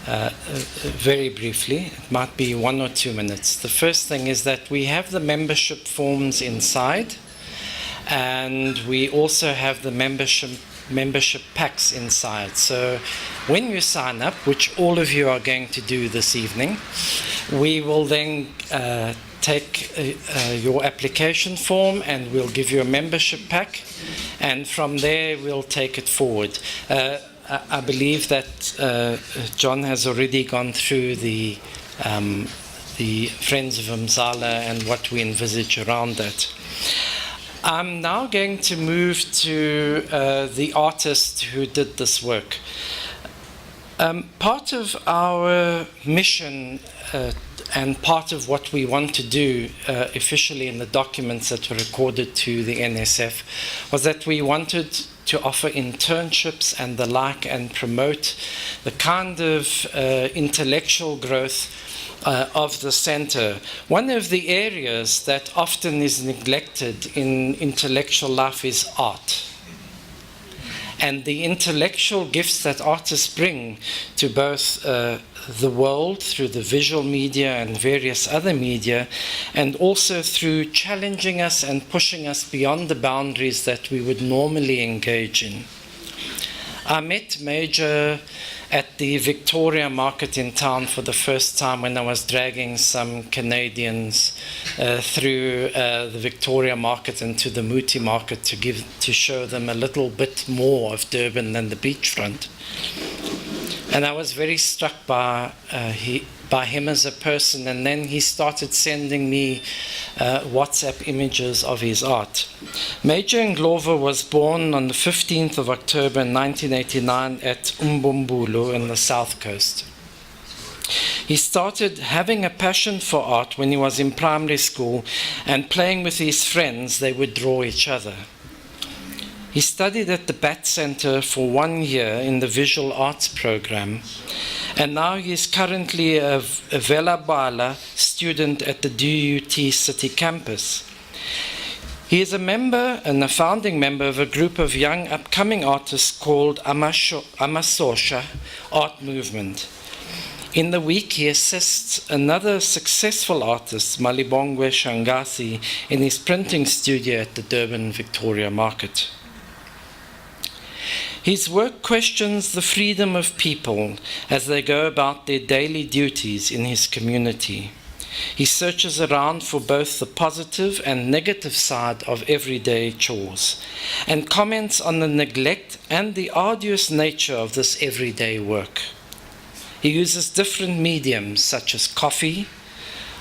Very briefly, it might be 1 or 2 minutes. The first thing is that we have the membership forms inside, and we also have the membership packs inside. So when you sign up, which all of you are going to do this evening, we will then take your application form and we'll give you a membership pack, and from there we'll take it forward. I believe that John has already gone through the Friends of Mzala and what we envisage around that. I'm now going to move to the artist who did this work. Part of our mission and part of what we want to do officially in the documents that were recorded to the NSF was that we wanted to offer internships and the like and promote the kind of intellectual growth of the center. One of the areas that often is neglected in intellectual life is art. And the intellectual gifts that artists bring to both the world through the visual media and various other media, and also through challenging us and pushing us beyond the boundaries that we would normally engage in. I met Major at the Victoria Market in town for the first time when I was dragging some Canadians through the Victoria Market and to the Muti Market to show them a little bit more of Durban than the beachfront. And I was very struck by him as a person, and then he started sending me WhatsApp images of his art. Major Nxumalo was born on the 15th of October 1989 at Umbumbulu in the South Coast. He started having a passion for art when he was in primary school, and playing with his friends, they would draw each other. He studied at the BAT Center for 1 year in the visual arts program, and now he is currently a Vela Bala student at the DUT City campus. He is a member and a founding member of a group of young upcoming artists called Amasosha Art Movement. In the week, he assists another successful artist, Malibongwe Shangazi, in his printing studio at the Durban Victoria Market. His work questions the freedom of people as they go about their daily duties in his community. He searches around for both the positive and negative side of everyday chores, and comments on the neglect and the arduous nature of this everyday work. He uses different mediums such as coffee,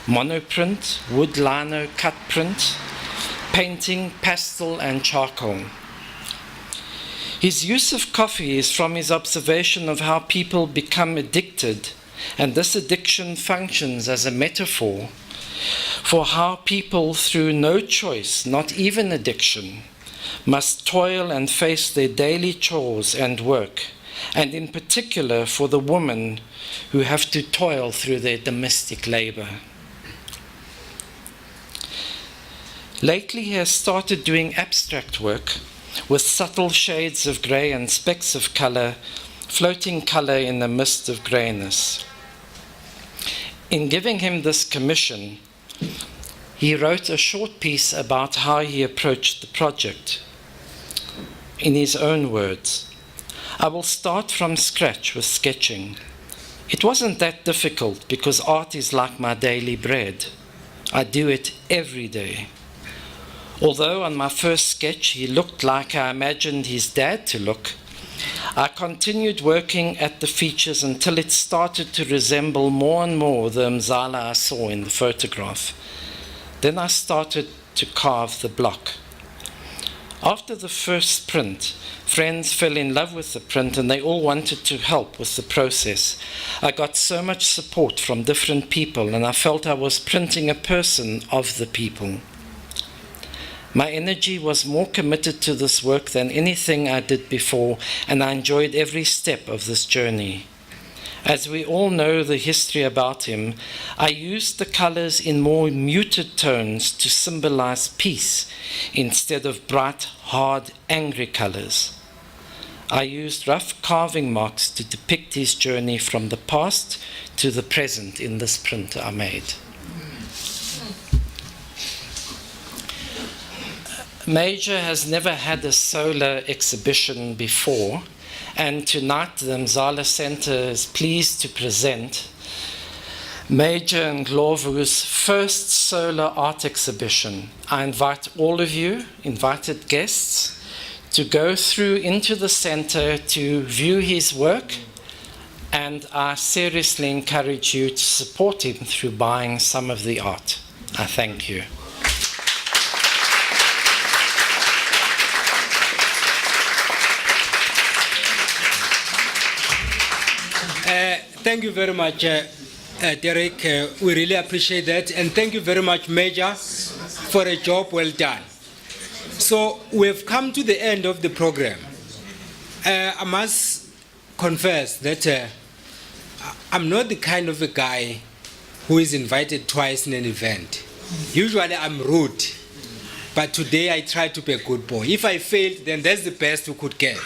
monoprint, wood lino cut print, painting, pastel and charcoal. His use of coffee is from his observation of how people become addicted, and this addiction functions as a metaphor for how people, through no choice, not even addiction, must toil and face their daily chores and work, and in particular for the women who have to toil through their domestic labor. Lately he has started doing abstract work with subtle shades of grey and specks of colour, floating colour in the mist of greyness. In giving him this commission, he wrote a short piece about how he approached the project. In his own words, "I will start from scratch with sketching. It wasn't that difficult because art is like my daily bread. I do it every day. Although on my first sketch he looked like I imagined his dad to look, I continued working at the features until it started to resemble more and more the Mzala I saw in the photograph. Then I started to carve the block. After the first print, friends fell in love with the print and they all wanted to help with the process. I got so much support from different people and I felt I was printing a person of the people. My energy was more committed to this work than anything I did before, and I enjoyed every step of this journey. As we all know the history about him, I used the colors in more muted tones to symbolize peace instead of bright, hard, angry colors. I used rough carving marks to depict his journey from the past to the present in this print I made. Major has never had a solar exhibition before, and tonight the Mzala Center is pleased to present Major Ndlovu's first solar art exhibition. I invite all of you, invited guests, to go through into the center to view his work, and I seriously encourage you to support him through buying some of the art. I thank you. Thank you very much, Derek. We really appreciate that. And thank you very much, Major, for a job well done. So we've come to the end of the program. I must confess that I'm not the kind of a guy who is invited twice in an event. Usually I'm rude, but today I tried to be a good boy. If I failed, then that's the best we could get.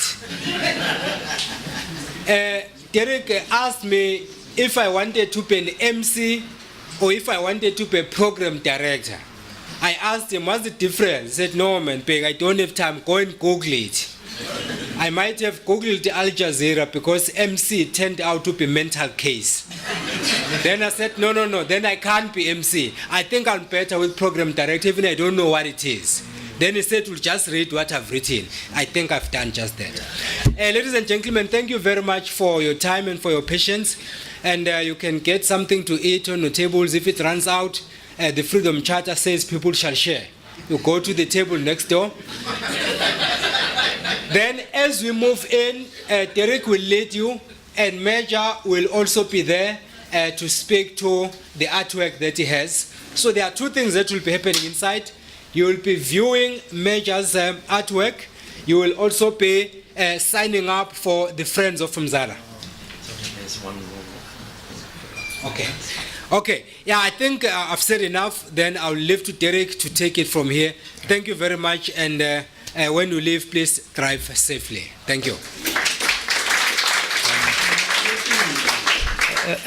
Derek asked me if I wanted to be an MC or if I wanted to be a program director. I asked him, what's the difference? He said, no, man, Peg, I don't have time. Go and Google it. I might have Googled Al Jazeera because MC turned out to be mental case. Then I said, no, then I can't be MC. I think I'm better with program director, even I don't know what it is. Then he said, we'll just read what I've written. I think I've done just that. Ladies and gentlemen, thank you very much for your time and for your patience. And you can get something to eat on the tables. If it runs out, the Freedom Charter says people shall share. You go to the table next door. Then as we move in, Derek will lead you, and Major will also be there to speak to the artwork that he has. So there are two things that will be happening inside. You will be viewing Major's artwork. You will also be signing up for the Friends of Mzala. Okay. Yeah, I think I've said enough. Then I'll leave to Derek to take it from here. Thank you very much. And when you leave, please drive safely. Thank you.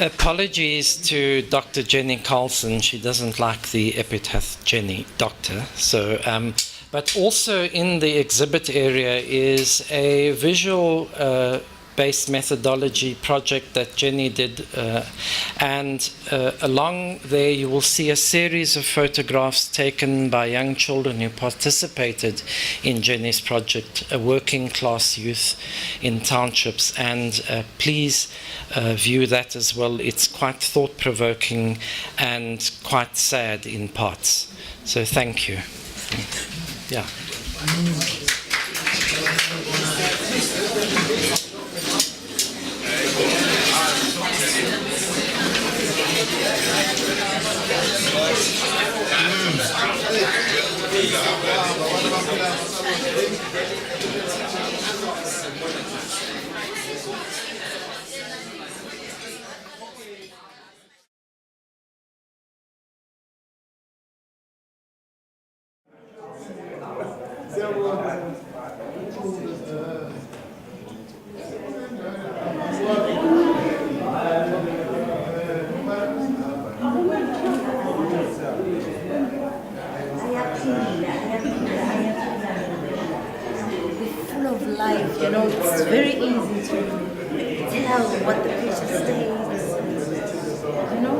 Apologies to Dr. Jenny Carlson. She doesn't like the epithet Jenny Doctor. So, but also in the exhibit area is a visual-based methodology project that Jenny did. And along there you will see a series of photographs taken by young children who participated in Jenny's project, working class youth in townships. And please view that as well. It's quite thought-provoking and quite sad in parts. So thank you. Yeah. Full of life, you know, it's very easy to tell what the picture states, you know.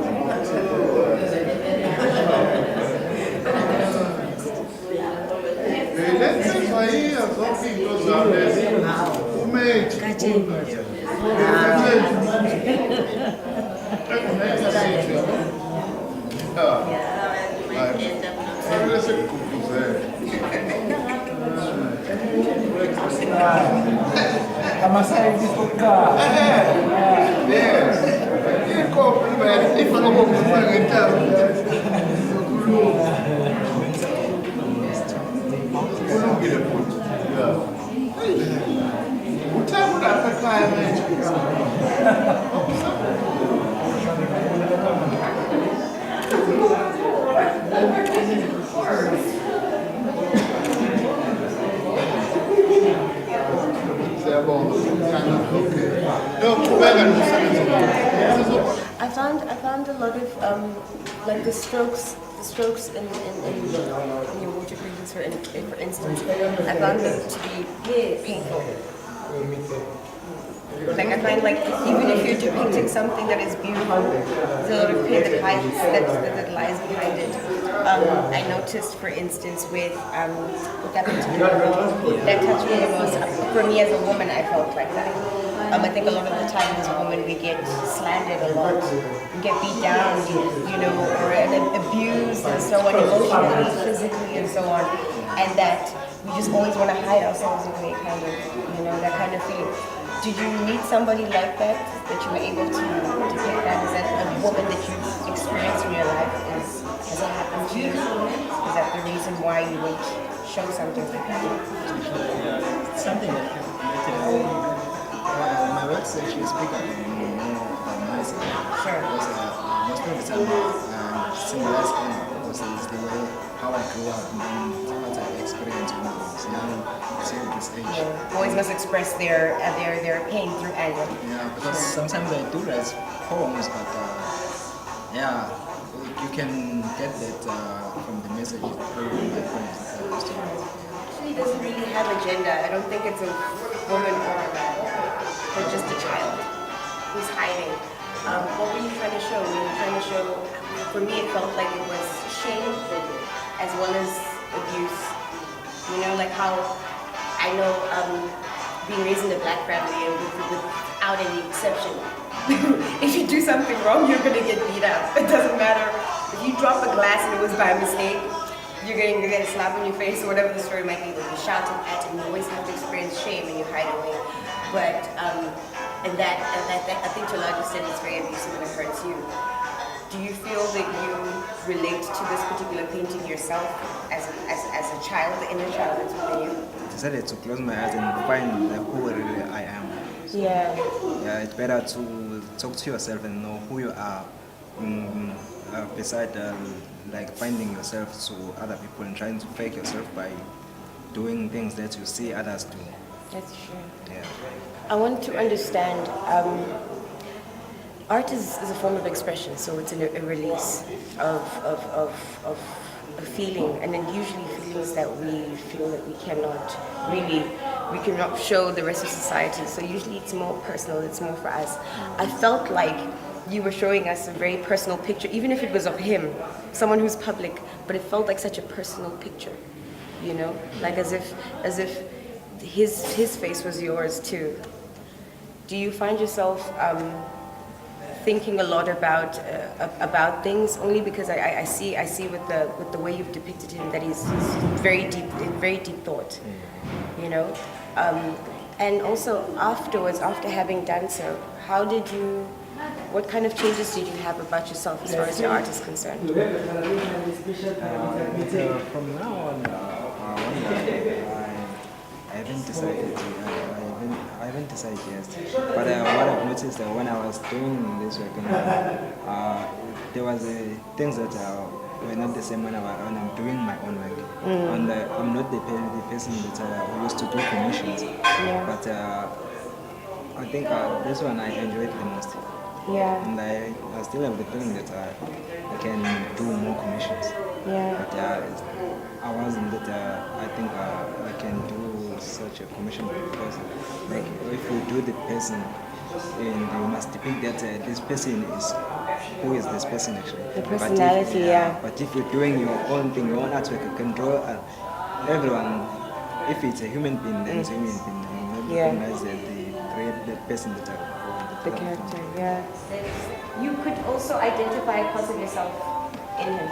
I found a lot of like the strokes in your water paintings, for instance, I found them to be painful. Like I find like even if you're depicting something that is beautiful, there's a lot of pain that lies behind it. I noticed, for instance, with that particular photo, that touched me the most. For me as a woman, I felt like that. I think a lot of the time as women we get slandered a lot, we get beat down, you know, or abused and so on, emotionally, physically, and so on, and that we just always want to hide ourselves away, kind of, you know, that kind of thing. Did you meet somebody like that you were able to depict that? Is that a woman that you've experienced in your life? Has that happened to you? Is that the reason why you would show something like that? Something that happened. My works actually speak about myself. Sure. Because most of the time, symbolize because it's the way how I grew up and what I experienced when I was young, till this age. Boys must express their pain through anger. Yeah, because sometimes I do write poems, but yeah, you can get that from the message through my poems. Actually, doesn't really have a gender. I don't think it's a woman or a man, but just a child who's hiding. What were you trying to show? Were you trying to show? For me, it felt like it was shame as well as abuse. You know, like how I know being raised in a black family without any exception. If you do something wrong, you're gonna get beat up. It doesn't matter if you drop a glass and it was by mistake. You're gonna get a slap in your face or whatever the story might be. You'll be shouted at, and you always have to experience shame and you hide away. But and that I think to a large extent it's very abusive and it hurts you. Do you feel that you relate to this particular painting yourself as a child, the inner child that's within you? I decided to close my eyes and find who really I am. Yeah. Yeah, it's better to talk to yourself and know who you are. Beside like finding yourself to other people and trying to fake yourself by doing things that you see others do. That's true. Yeah. I want to understand, art is a form of expression, so it's a release of a feeling, and then usually feelings that we feel that we cannot show the rest of society, so usually it's more personal, it's more for us. I felt like you were showing us a very personal picture, even if it was of him, someone who's public, but it felt like such a personal picture, you know, like as if his face was yours too. Do you find yourself thinking a lot about things, only because I see with the way you've depicted him that he's very deep thought, you know. And also afterwards, after having done so, what kind of changes did you have about yourself as far as your art is concerned? From now on, I haven't decided. I haven't decided yet. But what I've noticed that when I was doing this work, there was things that were not the same when I'm doing my own work. And I'm not the person that who used to do commissions. But I think this one I enjoyed the most. Yeah. And I still have the feeling that I can do more commissions. Yeah. But I wasn't that I think I can do such a commission because like if you do the person and you must depict that this person is who is this person actually. The personality, But if you're doing your own thing, your own artwork, you can draw everyone. If it's a human being, then it's a human being. You recognize the person that the character, yeah. You could also identify parts of yourself in him.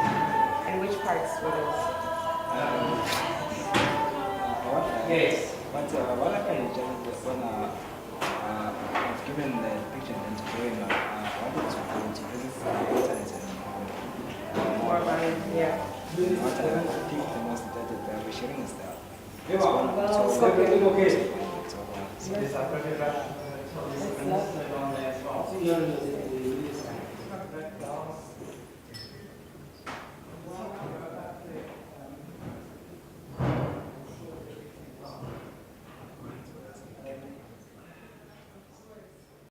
And which parts were those? Yes. But what happened is when I've given the picture and to drawing, I wanted to visit the internet and More about it, yeah. what I think the most that we're sharing is that it's one of the